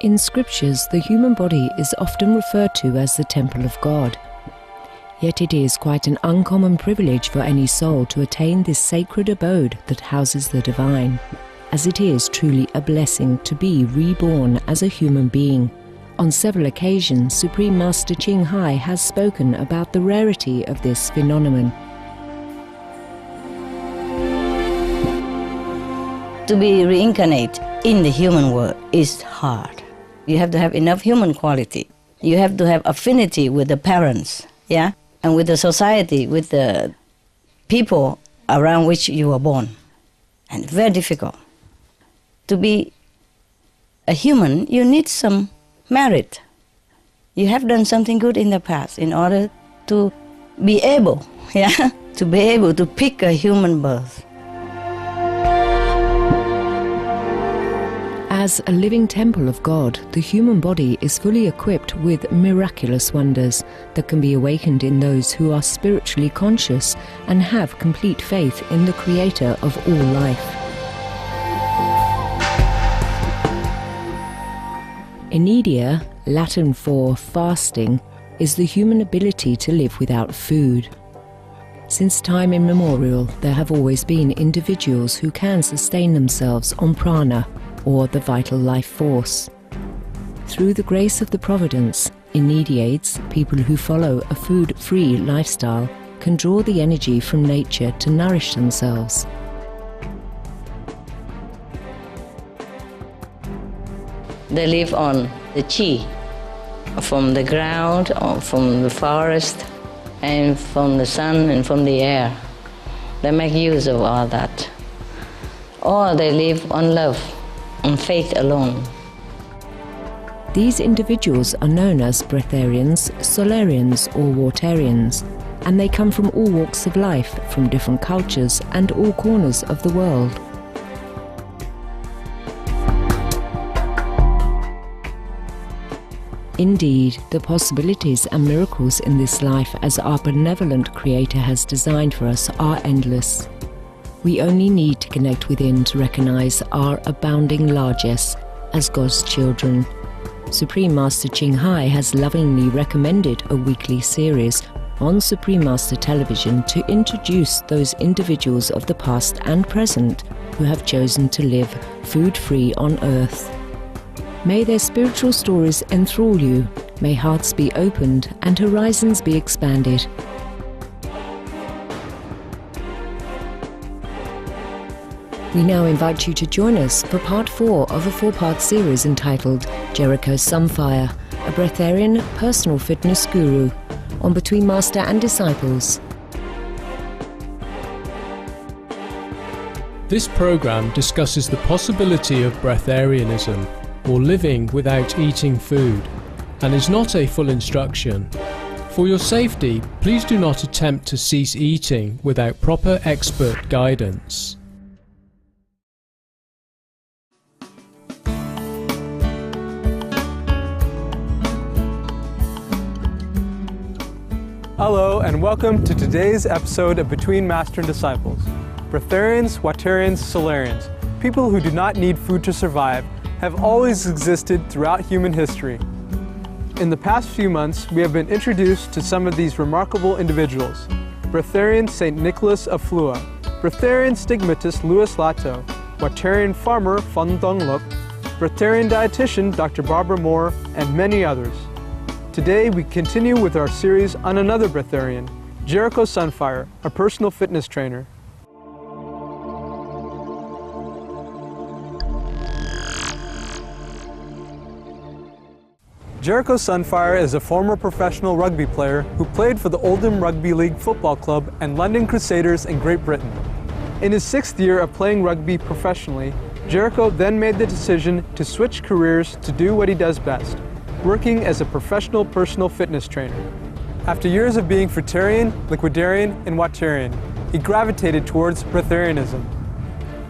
In scriptures, the human body is often referred to as the temple of God. Yet it is quite an uncommon privilege for any soul to attain this sacred abode that houses the divine, as it is truly a blessing to be reborn as a human being. On several occasions, Supreme Master Ching Hai has spoken about the rarity of this phenomenon. To be reincarnate in the human world is hard. You have to have enough human quality. You have to have affinity with the parents, yeah, and with the society, with the people around which you were born. And very difficult. To be a human, you need some merit. You have done something good in the past in order to be able, yeah, to be able to pick a human birth. As a living temple of God, the human body is fully equipped with miraculous wonders that can be awakened in those who are spiritually conscious and have complete faith in the Creator of all life. Inedia, Latin for fasting, is the human ability to live without food. Since time immemorial, there have always been individuals who can sustain themselves on prana, or the vital life force. Through the grace of the Providence, Inediates, people who follow a food-free lifestyle, can draw the energy from nature to nourish themselves. They live on the chi, from the ground, or from the forest, and from the sun and from the air. They make use of all that. Or they live on love, on faith alone. These individuals are known as Breatharians, Solarians or Watarians, and they come from all walks of life, from different cultures and all corners of the world. Indeed, the possibilities and miracles in this life as our benevolent Creator has designed for us are endless. We only need to connect within to recognize our abounding largesse as God's children. Supreme Master Ching Hai has lovingly recommended a weekly series on Supreme Master Television to introduce those individuals of the past and present who have chosen to live food-free on earth. May their spiritual stories enthrall you, may hearts be opened and horizons be expanded. We now invite you to join us for part 4 of a 4-part series entitled Jericho Sunfire, a Breatharian personal fitness guru, on Between Master and Disciples. This program discusses the possibility of breatharianism, or living without eating food, and is not a full instruction. For your safety, please do not attempt to cease eating without proper expert guidance. Hello and welcome to today's episode of Between Master and Disciples. Breatharians, Watarians, Solarians, people who do not need food to survive, have always existed throughout human history. In the past few months, we have been introduced to some of these remarkable individuals. Breatharian St. Nicholas of Flua, Breatharian stigmatist Louis Lato, Watarian farmer Phon Dong Luk, Breatharian dietitian Dr. Barbara Moore, and many others. Today we continue with our series on another Breatharian, Jericho Sunfire, a personal fitness trainer. Jericho Sunfire is a former professional rugby player who played for the Oldham Rugby League Football Club and London Crusaders in Great Britain. In his 6th year of playing rugby professionally, Jericho then made the decision to switch careers to do what he does best, working as a professional personal fitness trainer. After years of being Fruitarian, Liquidarian, and Watarian, he gravitated towards Breatharianism.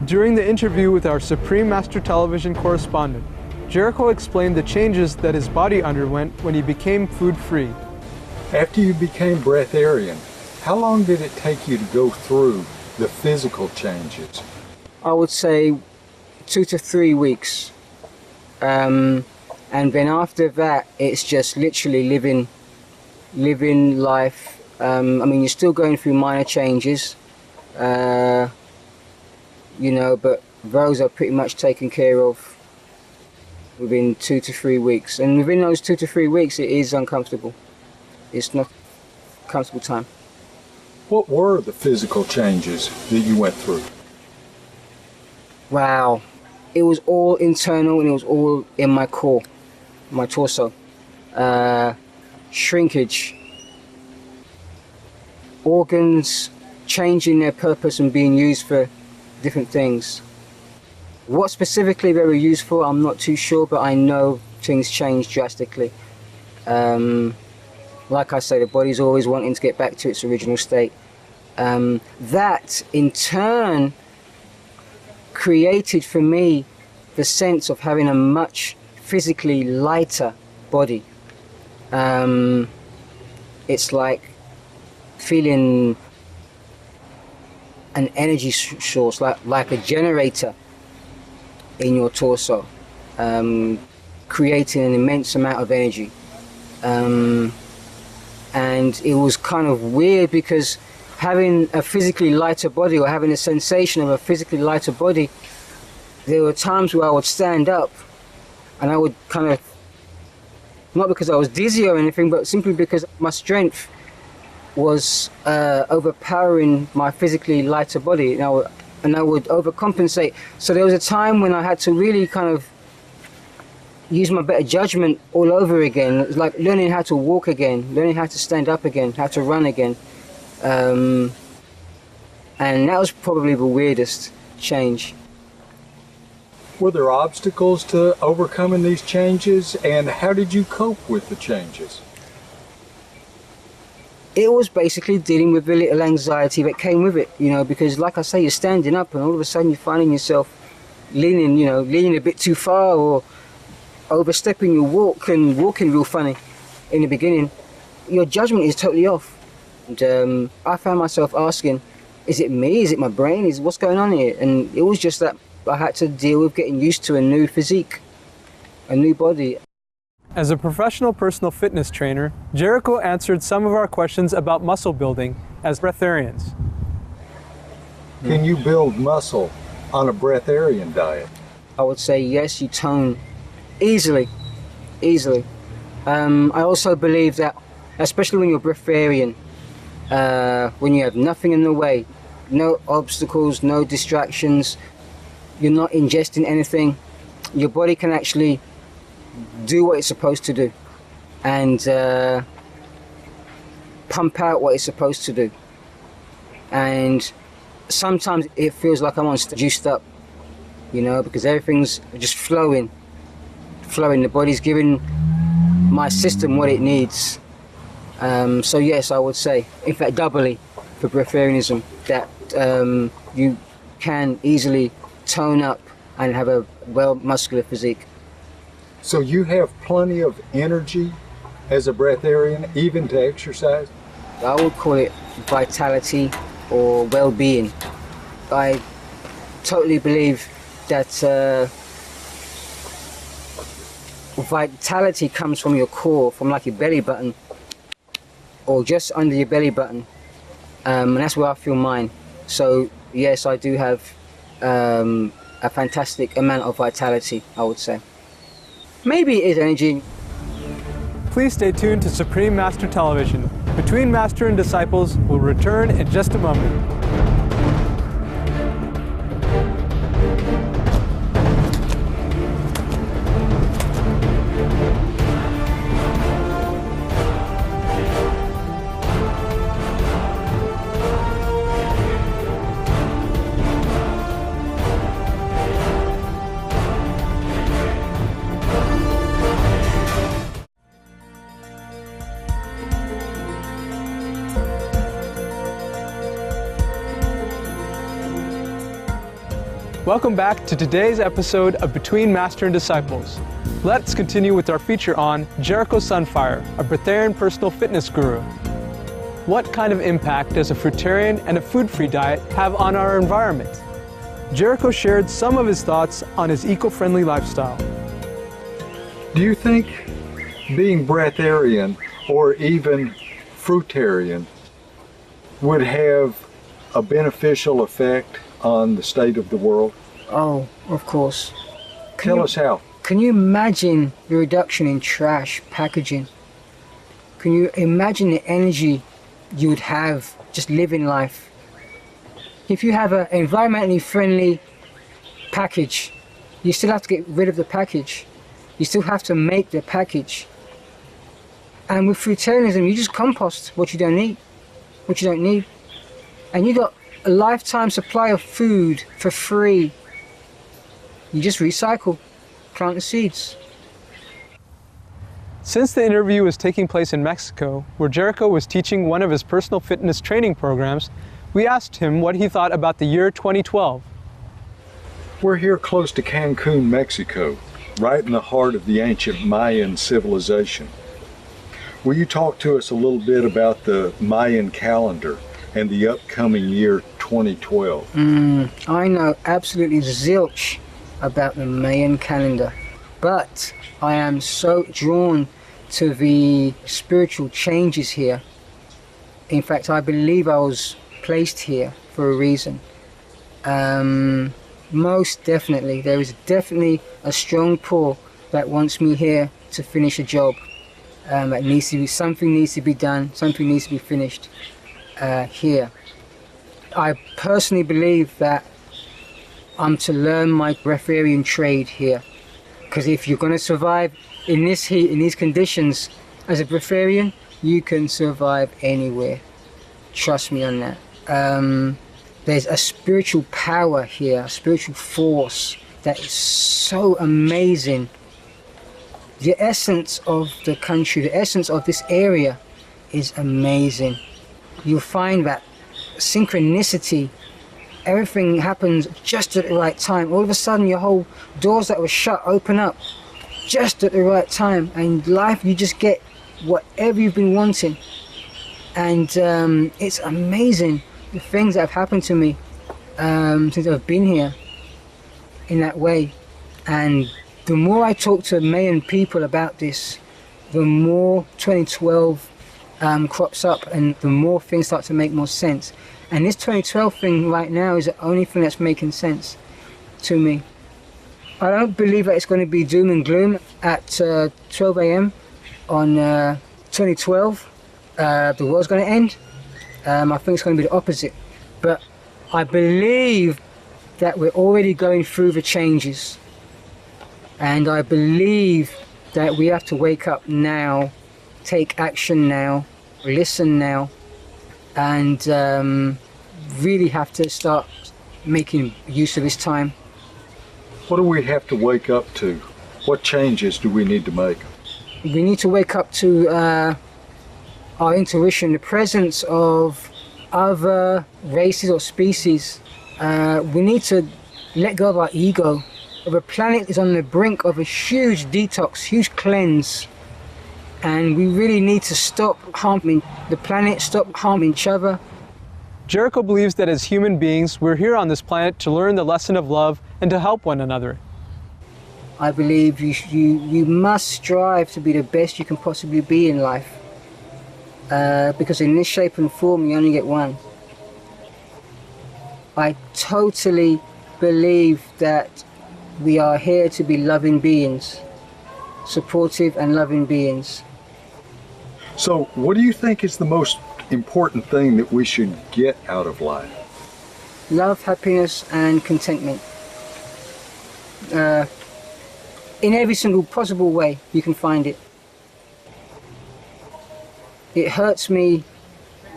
During the interview with our Supreme Master Television correspondent, Jericho explained the changes that his body underwent when he became food-free. After you became Breatharian, how long did it take you to go through the physical changes? I would say 2 to 3 weeks. And then after that, it's just literally living life. I mean, you're still going through minor changes, you know, but those are pretty much taken care of within 2 to 3 weeks. And within those 2 to 3 weeks, it is uncomfortable. It's not a comfortable time. What were the physical changes that you went through? Wow. It was all internal, and it was all in my core, my torso. Shrinkage. Organs changing their purpose and being used for different things. What specifically they were used for, I'm not too sure, but I know things changed drastically. Like I say, the body's always wanting to get back to its original state. That, in turn, created for me the sense of having a much physically lighter body. It's like feeling an energy source, like a generator in your torso, creating an immense amount of energy. And it was kind of weird because having a physically lighter body, or having a sensation of a physically lighter body, there were times where I would stand up and I would kind of, not because I was dizzy or anything, but simply because my strength was overpowering my physically lighter body, and I would overcompensate. So there was a time when I had to really kind of use my better judgment all over again. It was like learning how to walk again, learning how to stand up again, how to run again. And that was probably the weirdest change. Were there obstacles to overcoming these changes, and how did you cope with the changes? It was basically dealing with the little anxiety that came with it, you know, because like I say, you're standing up and all of a sudden you're finding yourself leaning a bit too far, or overstepping your walk and walking real funny in the beginning. Your judgment is totally off. And I found myself asking, is it me? Is it my brain? What's going on here? And it was just that I had to deal with getting used to a new physique, a new body. As a professional personal fitness trainer, Jericho answered some of our questions about muscle building as breatharians. Can you build muscle on a breatharian diet? I would say yes, you tone easily. I also believe that, especially when you're breatharian, when you have nothing in the way, no obstacles, no distractions, you're not ingesting anything, your body can actually do what it's supposed to do and pump out what it's supposed to do. And sometimes it feels like I'm on juiced up, you know, because everything's just flowing. The body's giving my system what it needs. So yes, I would say, in fact doubly for breatharianism, that you can easily tone up and have a muscular physique. So you have plenty of energy as a breatharian, even to exercise? I would call it vitality or well-being. I totally believe that vitality comes from your core, from like your belly button, or just under your belly button, and that's where I feel mine. So yes, I do have a fantastic amount of vitality, I would say. Maybe it is energy. Please stay tuned to Supreme Master Television. Between Master and Disciples will return in just a moment. Welcome back to today's episode of Between Master and Disciples. Let's continue with our feature on Jericho Sunfire, a Breatharian personal fitness guru. What kind of impact does a fruitarian and a food-free diet have on our environment? Jericho shared some of his thoughts on his eco-friendly lifestyle. Do you think being breatharian or even fruitarian would have a beneficial effect on the state of the world? Oh, of course. Tell us how. Can you imagine the reduction in trash packaging? Can you imagine the energy you would have just living life? If you have an environmentally friendly package, you still have to get rid of the package. You still have to make the package. And with fruitarianism, you just compost what you don't need, And you got a lifetime supply of food for free. You just recycle, plant the seeds. Since the interview was taking place in Mexico, where Jericho was teaching one of his personal fitness training programs, we asked him what he thought about the year 2012. We're here close to Cancun, Mexico, right in the heart of the ancient Mayan civilization. Will you talk to us a little bit about the Mayan calendar and the upcoming year 2012? I know absolutely zilch about the Mayan calendar, but I am so drawn to the spiritual changes here. In fact, I believe I was placed here for a reason. Most definitely, there is definitely a strong pull that wants me here to finish a job. That needs to be, something needs to be done, something needs to be finished here. I personally believe that I'm to learn my breatharian trade here, because if you're going to survive in this heat, in these conditions, as a breatharian, you can survive anywhere. Trust me on that. There's a spiritual power here, a spiritual force that is so amazing. The essence of the country, the essence of this area is amazing. You'll find that synchronicity, everything happens just at the right time. All of a sudden your whole doors that were shut open up just at the right time, and life, you just get whatever you've been wanting. And it's amazing the things that have happened to me since I've been here in that way. And the more I talk to Mayan people about this, the more 2012 crops up, and the more things start to make more sense. And this 2012 thing right now is the only thing that's making sense to me. I don't believe that it's going to be doom and gloom at 12 a.m. on 2012. The world's going to end. I think it's going to be the opposite. But I believe that we're already going through the changes. And I believe that we have to wake up now, take action now, listen now, and really have to start making use of this time. What do we have to wake up to? What changes do we need to make? We need to wake up to our intuition, the presence of other races or species. We need to let go of our ego. The planet is on the brink of a huge detox, huge cleanse, and we really need to stop harming the planet, stop harming each other. Jericho believes that as human beings, we're here on this planet to learn the lesson of love and to help one another. I believe you must strive to be the best you can possibly be in life, because in this shape and form you only get one. I totally believe that we are here to be loving beings, supportive and loving beings. So what do you think is the most important thing that we should get out of life? Love, happiness and contentment. In every single possible way you can find it. It hurts me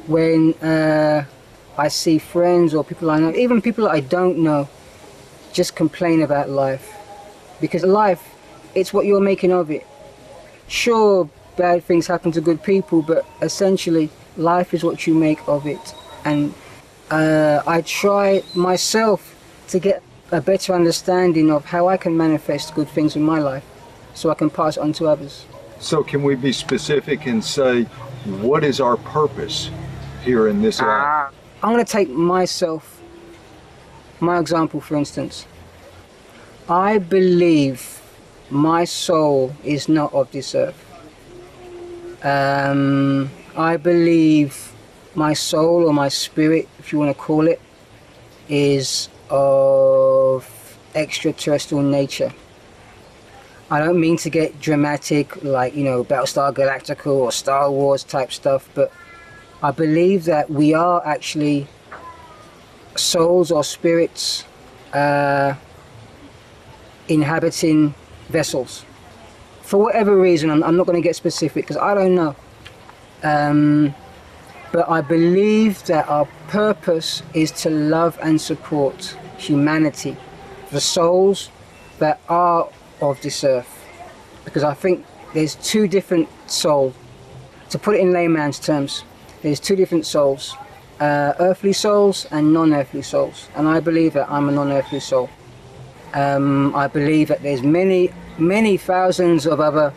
when I see friends or people I know, even people that I don't know, just complain about life. Because life, it's what you're making of it. Sure, bad things happen to good people, but essentially life is what you make of it. And I try myself to get a better understanding of how I can manifest good things in my life so I can pass it on to others. So can we be specific and say, what is our purpose here in this life? I'm going to take myself, my example for instance. I believe my soul is not of this earth. I believe my soul, or my spirit, if you want to call it, is of extraterrestrial nature. I don't mean to get dramatic, like, you know, Battlestar Galactica or Star Wars type stuff, but I believe that we are actually souls or spirits inhabiting vessels. For whatever reason, I'm not going to get specific because I don't know. But I believe that our purpose is to love and support humanity, the souls that are of this earth. Because I think there's two different souls. To put it in layman's terms, there's two different souls. Earthly souls and non-earthly souls. And I believe that I'm a non-earthly soul. I believe that there's many thousands of other,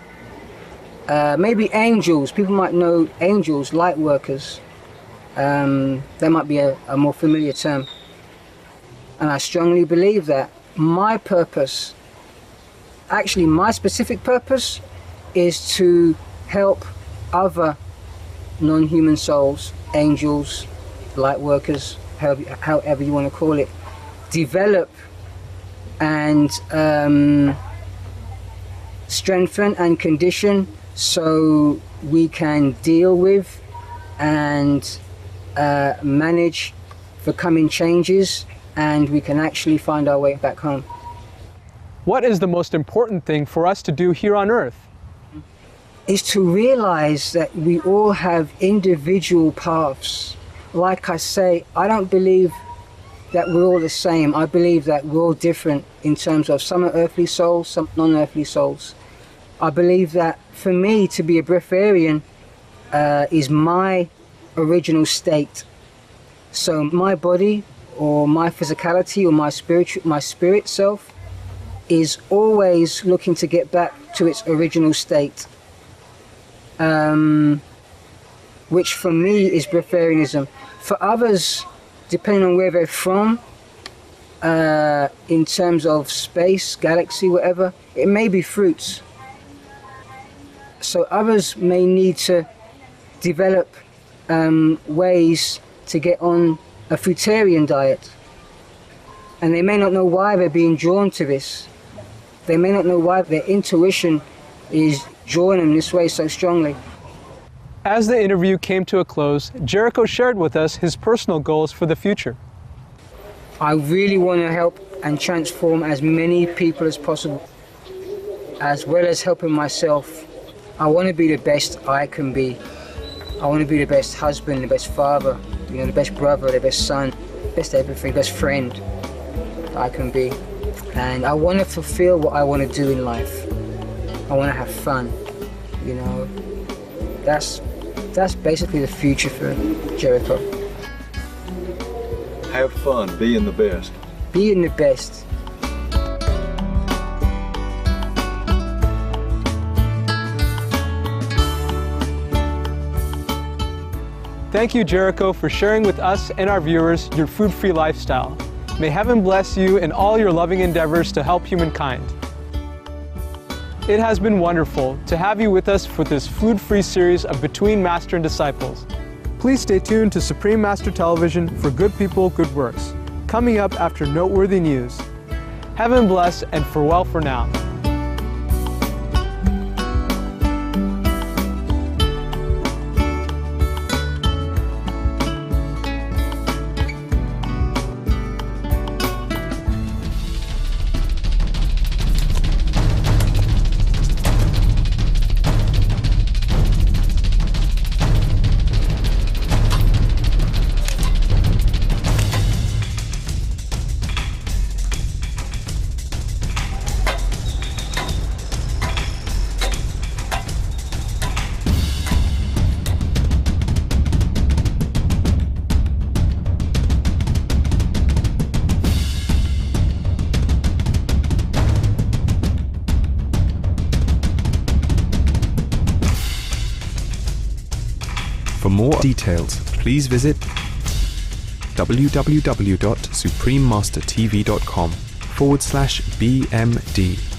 maybe angels. People might know angels, light workers. That might be a more familiar term. And I strongly believe that my purpose, actually my specific purpose, is to help other non-human souls, angels, light workers, however you want to call it, develop and strengthen and condition so we can deal with and manage the coming changes, and we can actually find our way back home. What is the most important thing for us to do here on Earth? Is to realize that we all have individual paths. Like I say, I don't believe that we're all the same. I believe that we're all different in terms of some are earthly souls, some non-earthly souls. I believe that for me to be a Breatharian is my original state. So my body or my physicality or my spirit self is always looking to get back to its original state. Which for me is Breatharianism. For others, depending on where they're from, in terms of space, galaxy, whatever, it may be fruits. So others may need to develop ways to get on a fruitarian diet. And they may not know why they're being drawn to this. They may not know why their intuition is drawing them this way so strongly. As the interview came to a close, Jericho shared with us his personal goals for the future. I really want to help and transform as many people as possible, as well as helping myself. I want to be the best I can be. I want to be the best husband, the best father, you know, the best brother, the best son, best everything, best friend I can be. And I want to fulfill what I want to do in life. I want to have fun, you know. That's basically the future for Jericho. Have fun, being the best. Being the best. Thank you, Jericho, for sharing with us and our viewers your food-free lifestyle. May heaven bless you in all your loving endeavors to help humankind. It has been wonderful to have you with us for this food-free series of Between Master and Disciples. Please stay tuned to Supreme Master Television for Good People, Good Works, coming up after noteworthy news. Heaven bless and farewell for now. For more details, please visit www.suprememastertv.com/BMD.